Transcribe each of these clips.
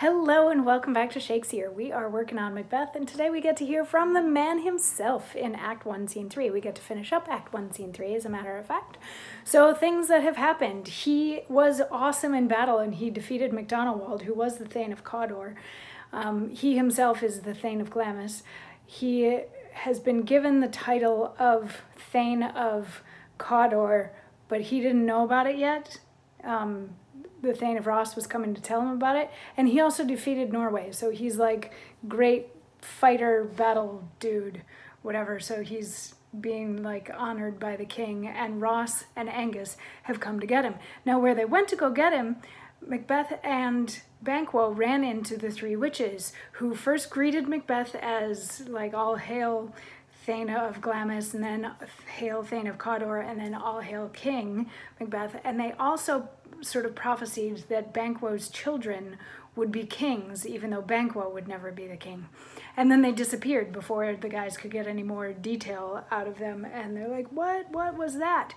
Hello and welcome back to Shakesyear. We are working on Macbeth, and today we get to hear from the man himself in Act 1, Scene 3. We get to finish up Act 1, Scene 3, as a matter of fact. So things that have happened. He was awesome in battle, and he defeated MacDonald, who was the Thane of Cawdor. He himself is the Thane of Glamis. He has been given the title of Thane of Cawdor, but he didn't know about it yet. The Thane of Ross was coming to tell him about it, and he also defeated Norway, so he's like great fighter battle dude, whatever. So he's being like honored by the king, and Ross and Angus have come to get him. Now where they went to go get him, Macbeth and Banquo ran into the three witches, who first greeted Macbeth as like all hail Thane of Glamis, and then hail Thane of Cawdor, and then all hail King Macbeth. And they also sort of prophesied that Banquo's children would be kings, even though Banquo would never be the king. And then they disappeared before the guys could get any more detail out of them, and they're like, what was that?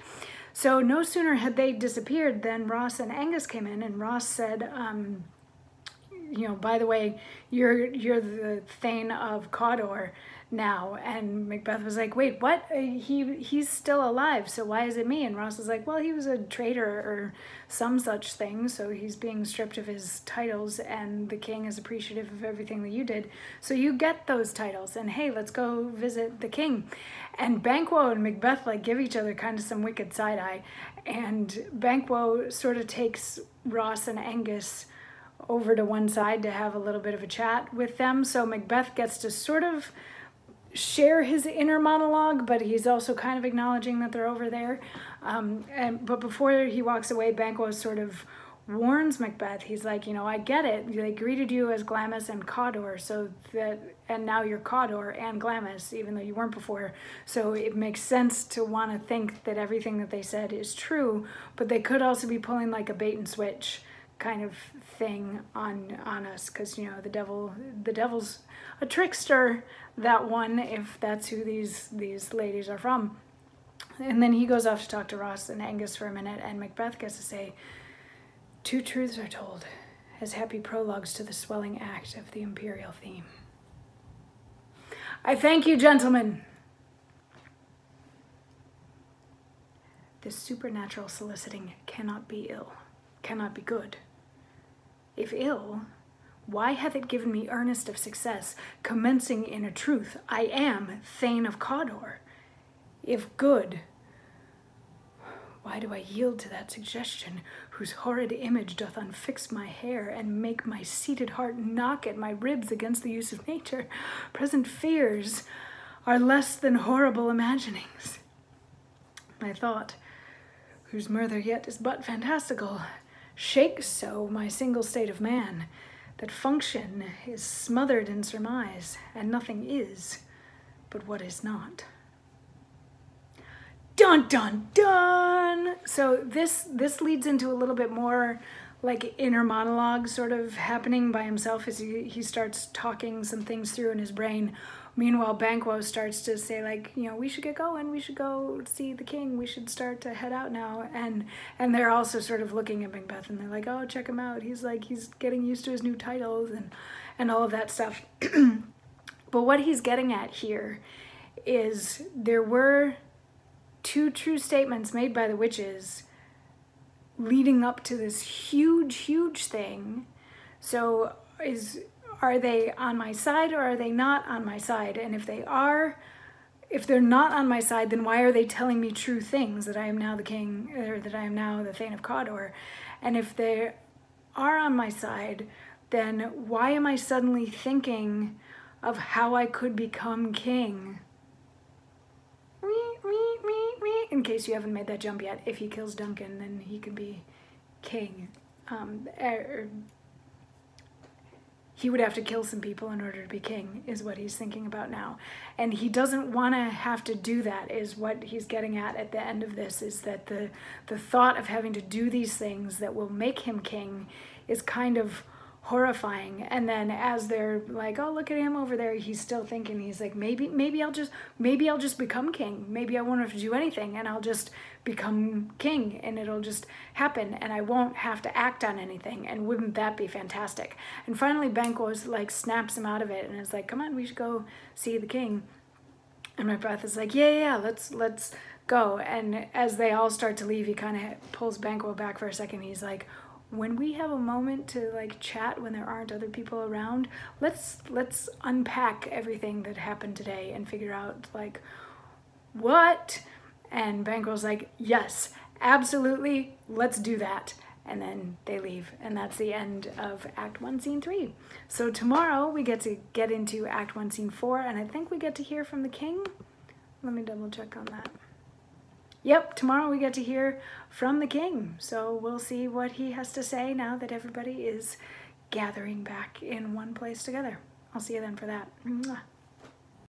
So no sooner had they disappeared than Ross and Angus came in, and Ross said, you know, by the way, you're the Thane of Cawdor now. And Macbeth was like, wait, what? He's still alive, so why is it me? And Ross was like, well, he was a traitor or some such thing, so he's being stripped of his titles, and the king is appreciative of everything that you did, so you get those titles, and hey, let's go visit the king. And Banquo and Macbeth like give each other kind of some wicked side-eye, and Banquo sort of takes Ross and Angus over to one side to have a little bit of a chat with them. So Macbeth gets to sort of share his inner monologue, but he's also kind of acknowledging that they're over there. But before he walks away, Banquo sort of warns Macbeth. He's like, you know, I get it. They greeted you as Glamis and Cawdor, and now you're Cawdor and Glamis, even though you weren't before. So it makes sense to want to think that everything that they said is true, but they could also be pulling like a bait and switch kind of thing on us, because you know the devil's a trickster, that one, if that's who these ladies are from. And then he goes off to talk to Ross and Angus for a minute, and Macbeth gets to say, two truths are told as happy prologues to the swelling act of the imperial theme. I thank you, gentlemen. This supernatural soliciting cannot be ill, cannot be good. If ill, why hath it given me earnest of success, commencing in a truth, I am Thane of Cawdor? If good, why do I yield to that suggestion, whose horrid image doth unfix my hair, and make my seated heart knock at my ribs against the use of nature? Present fears are less than horrible imaginings. My thought, whose murther yet is but fantastical, shakes so my single state of man, that function is smothered in surmise, and nothing is but what is not. Dun dun dun! So this leads into a little bit more like inner monologue sort of happening by himself as he starts talking some things through in his brain. Meanwhile, Banquo starts to say, like, you know, we should get going, we should go see the king, we should start to head out now. And they're also sort of looking at Macbeth, and they're like, oh, check him out. He's getting used to his new titles and all of that stuff. But what he's getting at here is there were two true statements made by the witches leading up to this huge, huge thing. So are they on my side or are they not on my side? And if they're not on my side, then why are they telling me true things, that I am now the king, or that I am now the Thane of Cawdor? And if they are on my side, then why am I suddenly thinking of how I could become king? In case you haven't made that jump yet, if he kills Duncan, then he could be king. He would have to kill some people in order to be king, is what he's thinking about now. And he doesn't want to have to do that, is what he's getting at the end of this, is that the thought of having to do these things that will make him king is kind of horrifying. And then as they're like, oh, look at him over there, he's still thinking, he's like, maybe I'll just become king. Maybe I won't have to do anything and I'll just become king and it'll just happen and I won't have to act on anything. And wouldn't that be fantastic? And finally Banquo's like snaps him out of it and is like, come on, we should go see the king. And Macbeth is like, yeah, let's go. And as they all start to leave, he kind of pulls Banquo back for a second. He's like, when we have a moment to like chat when there aren't other people around, let's unpack everything that happened today and figure out like what. And Banquo's like, yes, absolutely, let's do that. And then they leave, and that's the end of Act 1, Scene 3. So tomorrow we get to get into Act 1, Scene 4, and I think we get to hear from the king. Let me double check on that. Yep, tomorrow we get to hear from the king. So we'll see what he has to say now that everybody is gathering back in one place together. I'll see you then for that. Mwah.